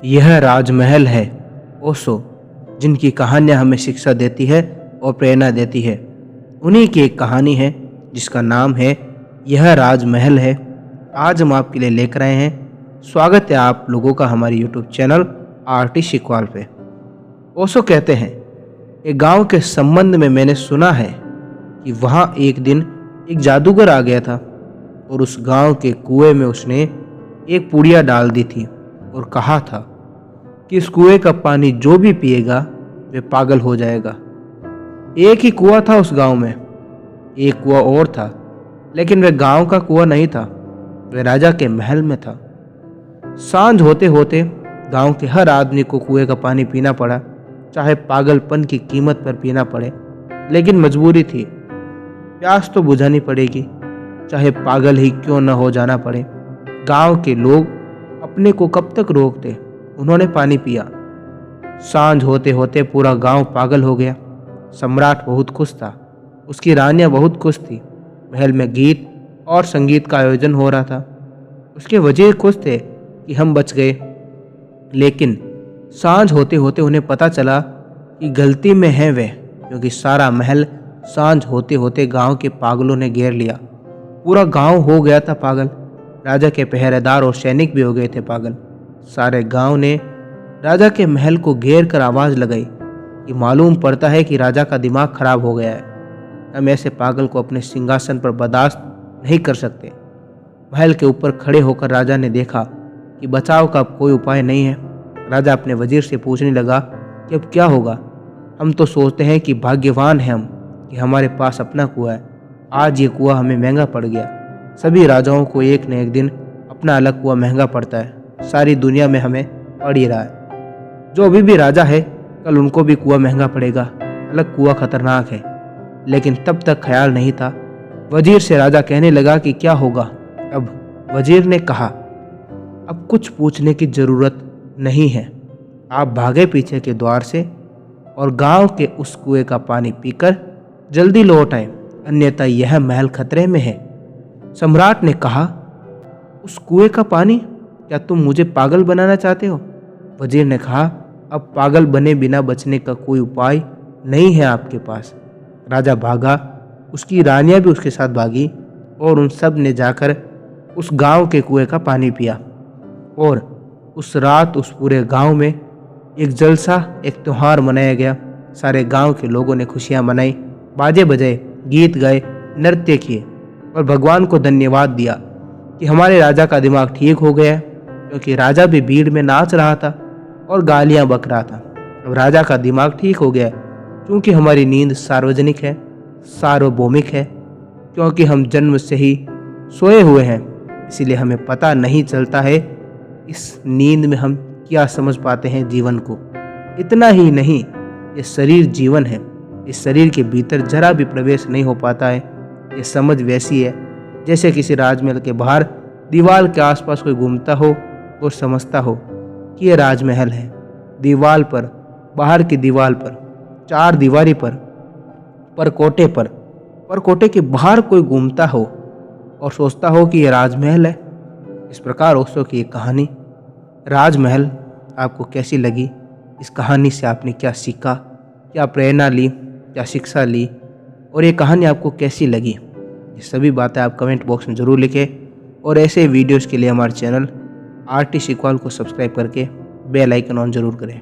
यह राजमहल है ओशो, जिनकी कहानियाँ हमें शिक्षा देती है और प्रेरणा देती है। उन्हीं की एक कहानी है जिसका नाम है यह राजमहल है। आज हम आपके लिए लेकर आए हैं। स्वागत है आप लोगों का हमारे यूट्यूब चैनल आरटी शिकवाल पे। ओशो कहते हैं, एक गांव के संबंध में मैंने सुना है कि वहाँ एक दिन एक जादूगर आ गया था और उस गांव के कुएं में उसने एक पुड़िया डाल दी थी और कहा था कि इस कुएं का पानी जो भी पिएगा वे पागल हो जाएगा। एक ही कुआं था उस गांव में, एक कुआं और था, लेकिन वह गांव का कुआं नहीं था, वह राजा के महल में था। सांझ होते होते गांव के हर आदमी को कुएं का पानी पीना पड़ा, चाहे पागलपन की कीमत पर पीना पड़े, लेकिन मजबूरी थी। प्यास तो बुझानी पड़ेगी, चाहे पागल ही क्यों न हो जाना पड़े। गांव के लोग अपने को कब तक रोकते, उन्होंने पानी पिया। सांझ होते होते पूरा गांव पागल हो गया। सम्राट बहुत खुश था, उसकी रानियां बहुत खुश थी। महल में गीत और संगीत का आयोजन हो रहा था। उसके वजीर खुश थे कि हम बच गए, लेकिन सांझ होते होते उन्हें पता चला कि गलती में है वे, क्योंकि सारा महल सांझ होते होते गांव के पागलों ने घेर लिया। पूरा गांव हो गया था पागल। राजा के पहरेदार और सैनिक भी हो गए थे पागल। सारे गांव ने राजा के महल को घेर कर आवाज लगाई कि मालूम पड़ता है कि राजा का दिमाग खराब हो गया है। हम ऐसे पागल को अपने सिंहासन पर बर्दाश्त नहीं कर सकते। महल के ऊपर खड़े होकर राजा ने देखा कि बचाव का कोई उपाय नहीं है। राजा अपने वजीर से पूछने लगा कि अब क्या होगा। हम तो सोचते हैं कि भाग्यवान हैं हम कि हमारे पास अपना कुआं है। आज ये कुआं हमें महंगा पड़ गया। सभी राजाओं को एक न एक दिन अपना अलग कुआं महंगा पड़ता है। सारी दुनिया में हमें पड़ ही रहा है। जो अभी भी राजा है, कल उनको भी कुआं महंगा पड़ेगा। अलग कुआं खतरनाक है, लेकिन तब तक ख्याल नहीं था। वजीर से राजा कहने लगा कि क्या होगा अब। वजीर ने कहा, अब कुछ पूछने की जरूरत नहीं है। आप भागे पीछे के द्वार से और गांव के उस कुएं का पानी पीकर जल्दी लौट आए, अन्यथा यह महल खतरे में है। सम्राट ने कहा, उस कुएं का पानी? क्या तुम मुझे पागल बनाना चाहते हो? वजीर ने कहा, अब पागल बने बिना बचने का कोई उपाय नहीं है आपके पास। राजा भागा, उसकी रानियां भी उसके साथ भागी और उन सब ने जाकर उस गांव के कुएं का पानी पिया। और उस रात उस पूरे गांव में एक जलसा, एक त्योहार मनाया गया। सारे गांव के लोगों ने खुशियां मनाई, बाजे बजाए, गीत गाए, नृत्य किए और भगवान को धन्यवाद दिया कि हमारे राजा का दिमाग ठीक हो गया है, क्योंकि राजा भी भीड़ में नाच रहा था और गालियां बक रहा था। अब राजा का दिमाग ठीक हो गया है, क्योंकि हमारी नींद सार्वजनिक है, सार्वभौमिक है, क्योंकि हम जन्म से ही सोए हुए हैं, इसीलिए हमें पता नहीं चलता है इस नींद में हम क्या समझ पाते हैं जीवन को। इतना ही नहीं, ये शरीर जीवन है। इस शरीर के भीतर जरा भी प्रवेश नहीं हो पाता है। ये समझ वैसी है जैसे किसी राजमहल के बाहर दीवार के आसपास कोई घूमता हो और समझता हो कि यह राजमहल है। दीवार पर, बाहर की दीवार पर, चार दीवारी पर, परकोटे के बाहर कोई घूमता हो और सोचता हो कि यह राजमहल है। इस प्रकार ओशो की एक कहानी राजमहल आपको कैसी लगी? इस कहानी से आपने क्या सीखा, क्या प्रेरणा ली, क्या शिक्षा ली, और ये कहानी आपको कैसी लगी? ये सभी बातें आप कमेंट बॉक्स में ज़रूर लिखें। और ऐसे वीडियोज़ के लिए हमारे चैनल आरटी शिकवाल को सब्सक्राइब करके बेल आइकन ऑन ज़रूर करें।